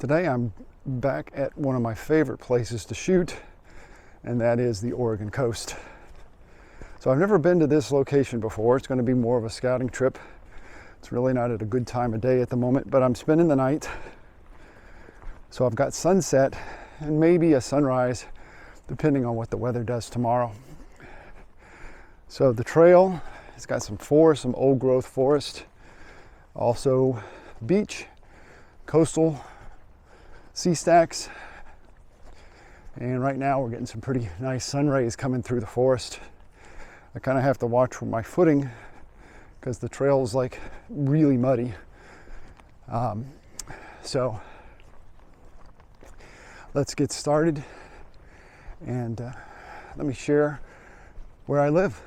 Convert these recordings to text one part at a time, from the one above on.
Today I'm back at one of my favorite places to shoot, and that is the Oregon coast. So I've never been to this location before. It's going to be more of a scouting trip. It's really not at a good time of day at the moment, but I'm spending the night. So I've got sunset and maybe a sunrise, depending on what the weather does tomorrow. So the trail has got some forest, some old growth forest, also beach, coastal, seastacks, and right now we're getting some pretty nice sun rays coming through the forest. I kind of have to watch for my footing because the trail is like really muddy. So let's get started and let me share where I live.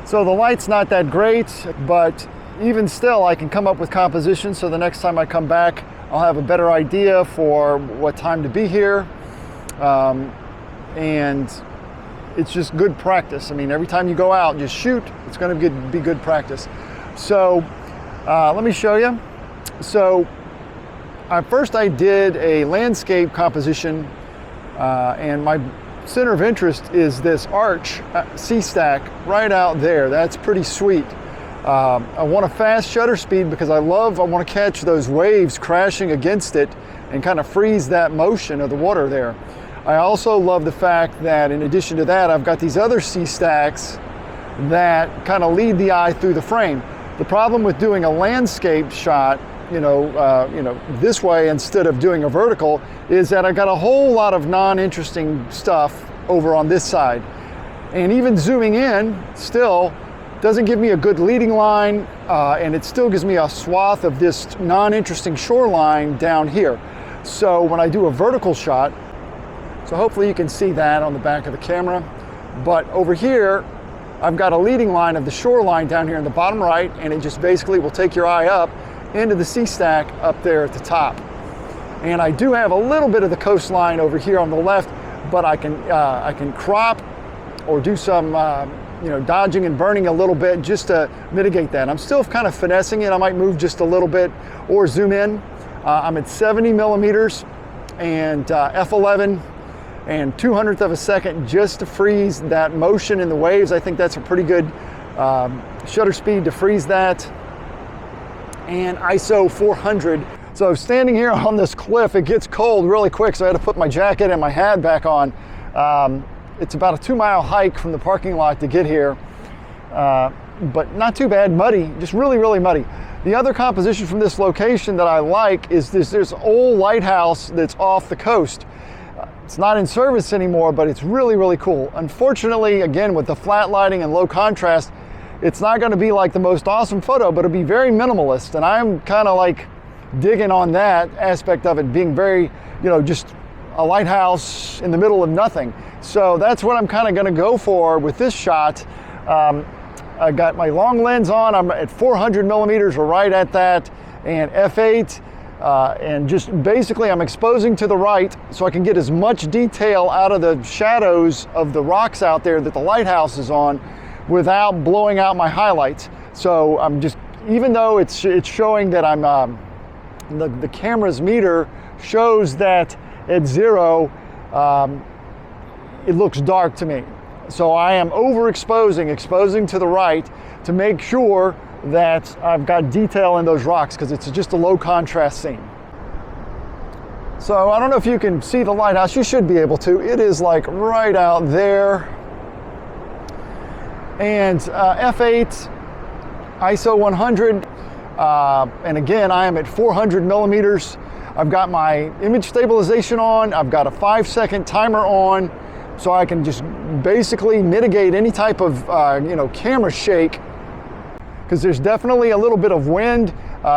So the light's not that great, but even still I can come up with composition, so the next time I come back I'll have a better idea for what time to be here. And it's just good practice. I mean, every time you go out and just shoot, it's going to be good practice. So let me show you. So first I did a landscape composition, and my center of interest is this arch sea stack right out there. That's pretty sweet. I want a fast shutter speed because I want to catch those waves crashing against it and kind of freeze that motion of the water there. I also love the fact that in addition to that, I've got these other sea stacks that kind of lead the eye through the frame. The problem with doing a landscape shot, this way instead of doing a vertical, is that I got a whole lot of non-interesting stuff over on this side. And even zooming in still doesn't give me a good leading line, and it still gives me a swath of this non-interesting shoreline down here. So when I do a vertical shot, so hopefully you can see that on the back of the camera, but over here I've got a leading line of the shoreline down here in the bottom right, and it just basically will take your eye up into the sea stack up there at the top. And I do have a little bit of the coastline over here on the left, but I can crop or do some dodging and burning a little bit just to mitigate that. I'm still kind of finessing it. I might move just a little bit or zoom in. I'm at 70 millimeters and f11 and 200th of a second just to freeze that motion in the waves. I think that's a pretty good shutter speed to freeze that. And ISO 400. So standing here on this cliff, it gets cold really quick, so I had to put my jacket and my hat back on. It's about a 2-mile hike from the parking lot to get here, but not too bad. Muddy, just really, really muddy. The other composition from this location that I like is this old lighthouse that's off the coast. It's not in service anymore, but it's really, really cool. Unfortunately, again, with the flat lighting and low contrast, it's not going to be like the most awesome photo, but it'll be very minimalist. And I'm kind of like digging on that aspect of it being very, just a lighthouse in the middle of nothing. So that's what I'm kind of going to go for with this shot. I got my long lens on. I'm at 400 millimeters, or right at that, and f8. And just basically I'm exposing to the right so I can get as much detail out of the shadows of the rocks out there that the lighthouse is on without blowing out my highlights. So I'm just, even though it's showing that I'm, the camera's meter shows that at 0, it looks dark to me. So I am exposing to the right to make sure that I've got detail in those rocks because it's just a low contrast scene. So I don't know if you can see the lighthouse. You should be able to. It is like right out there. And f8, ISO 100. And again, I am at 400 millimeters. I've got my image stabilization on. I've got a 5-second timer on, so I can just basically mitigate any type of camera shake, because there's definitely a little bit of wind.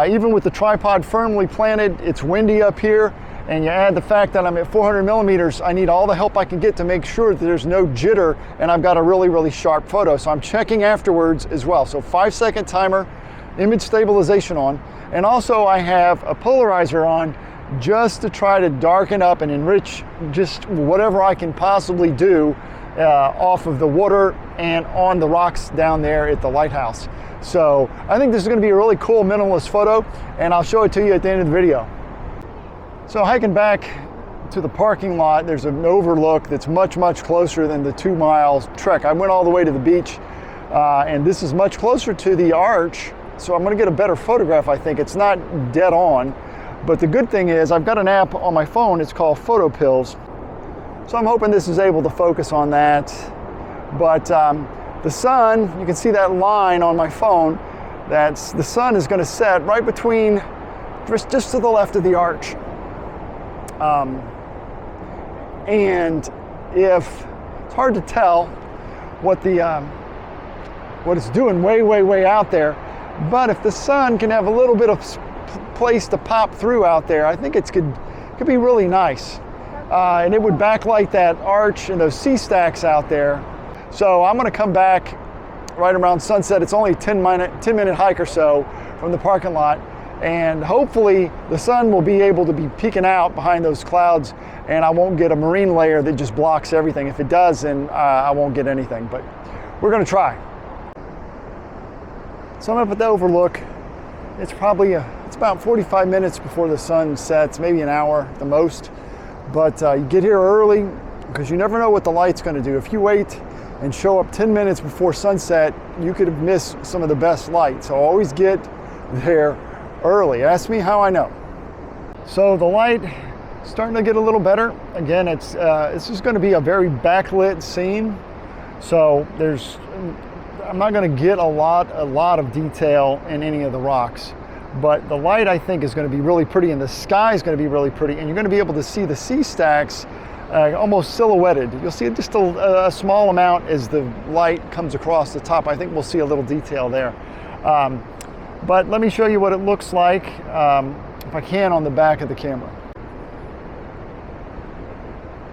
Even with the tripod firmly planted, it's windy up here. And you add the fact that I'm at 400 millimeters, I need all the help I can get to make sure that there's no jitter and I've got a really, really sharp photo. So I'm checking afterwards as well. So 5-second timer, image stabilization on, and also I have a polarizer on just to try to darken up and enrich just whatever I can possibly do off of the water and on the rocks down there at the lighthouse. So I think this is going to be a really cool minimalist photo, and I'll show it to you at the end of the video. So hiking back to the parking lot, there's an overlook that's much, much closer than the 2-mile trek. I went all the way to the beach, and this is much closer to the arch, so I'm going to get a better photograph, I think. It's not dead on, but the good thing is I've got an app on my phone. It's called Photo Pills, so I'm hoping this is able to focus on that. But the sun, you can see that line on my phone, the sun is going to set right between, just to the left of the arch. And if it's hard to tell what it's doing way out there, but if the sun can have a little bit of place to pop through out there, I think it could be really nice, and it would backlight that arch and those sea stacks out there. So I'm going to come back right around sunset. It's only a 10-minute hike or so from the parking lot. And hopefully the sun will be able to be peeking out behind those clouds, and I won't get a marine layer that just blocks everything. If it does, then I won't get anything, but we're going to try. So I'm up at the Overlook. It's about 45 minutes before the sun sets, maybe an hour at the most. But you get here early, because you never know what the light's going to do. If you wait and show up 10 minutes before sunset, you could have missed some of the best light. So always get there early. Ask me how I know. So the light is starting to get a little better. Again, it's just going to be a very backlit scene. So I'm not going to get a lot of detail in any of the rocks, but the light, I think, is going to be really pretty, and the sky is going to be really pretty, and you're going to be able to see the sea stacks almost silhouetted. You'll see just a small amount as the light comes across the top. I think we'll see a little detail there. But let me show you what it looks like, if I can, on the back of the camera.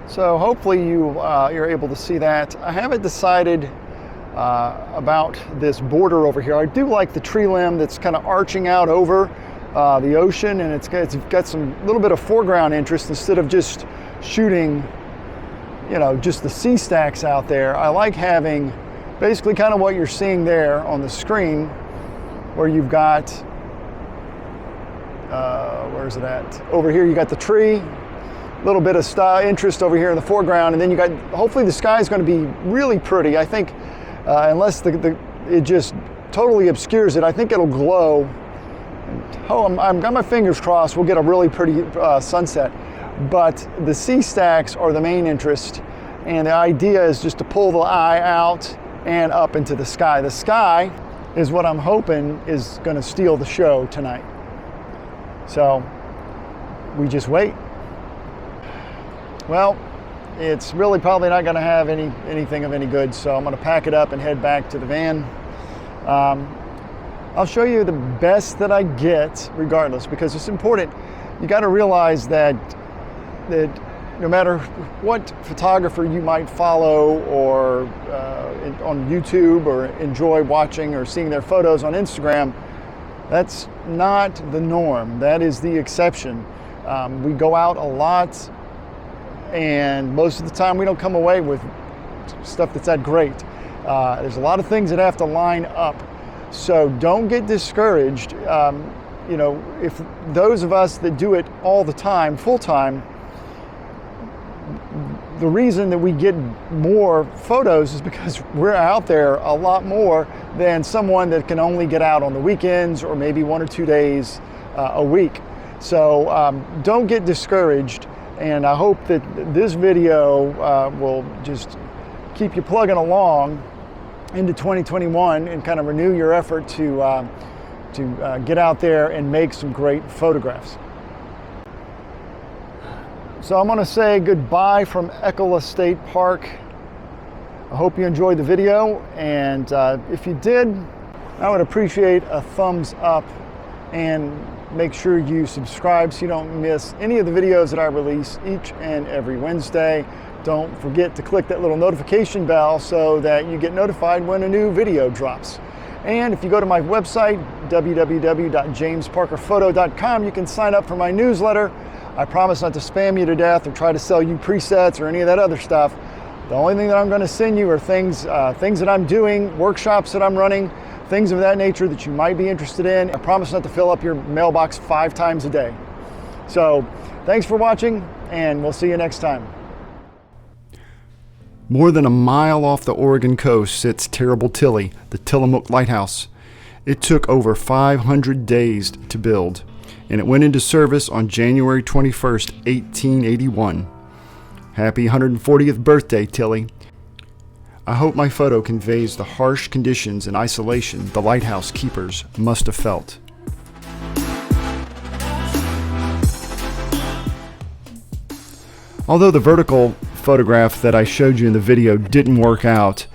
So hopefully you're able to see that. I haven't decided about this border over here. I do like the tree limb that's kind of arching out over the ocean, and it's got some little bit of foreground interest instead of just shooting, just the sea stacks out there. I like having basically kind of what you're seeing there on the screen, where you've got, where is it at? Over here you got the tree, a little bit of style interest over here in the foreground, and then you got, hopefully the sky is going to be really pretty. I think, unless it just totally obscures it, I think it'll glow. I've got my fingers crossed we'll get a really pretty sunset. But the sea stacks are the main interest, and the idea is just to pull the eye out and up into the sky. The sky is what I'm hoping is going to steal the show tonight. So we just wait. Well, it's really probably not going to have anything of any good, so I'm going to pack it up and head back to the van. I'll show you the best that I get regardless, because it's important. You got to realize that no matter what photographer you might follow or on YouTube or enjoy watching or seeing their photos on Instagram, that's not the norm. That is the exception. We go out a lot, and most of the time we don't come away with stuff that's that great. There's a lot of things that have to line up. So don't get discouraged. If those of us that do it all the time, full time, the reason that we get more photos is because we're out there a lot more than someone that can only get out on the weekends or maybe 1 or 2 days a week. So don't get discouraged, and I hope that this video will just keep you plugging along into 2021 and kind of renew your effort to to get out there and make some great photographs. So I'm going to say goodbye from Ecola State Park. I hope you enjoyed the video, and if you did, I would appreciate a thumbs up, and make sure you subscribe so you don't miss any of the videos that I release each and every Wednesday. Don't forget to click that little notification bell so that you get notified when a new video drops. And if you go to my website, www.jamesparkerphoto.com, you can sign up for my newsletter. I promise not to spam you to death or try to sell you presets or any of that other stuff. The only thing that I'm going to send you are things that I'm doing, workshops that I'm running, things of that nature that you might be interested in. I promise not to fill up your mailbox 5 times a day. So thanks for watching, and we'll see you next time. More than a mile off the Oregon coast sits Terrible Tilly, the Tillamook Lighthouse. It took over 500 days to build, and it went into service on January 21st, 1881. Happy 140th birthday, Tilly. I hope my photo conveys the harsh conditions and isolation the lighthouse keepers must have felt. Although the vertical photograph that I showed you in the video didn't work out,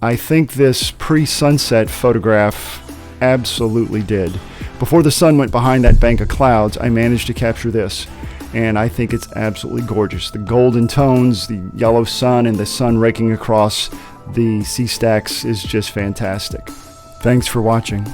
I think this pre-sunset photograph absolutely did. Before the sun went behind that bank of clouds, I managed to capture this, and I think it's absolutely gorgeous. The golden tones, the yellow sun, and the sun raking across the sea stacks is just fantastic. Thanks for watching.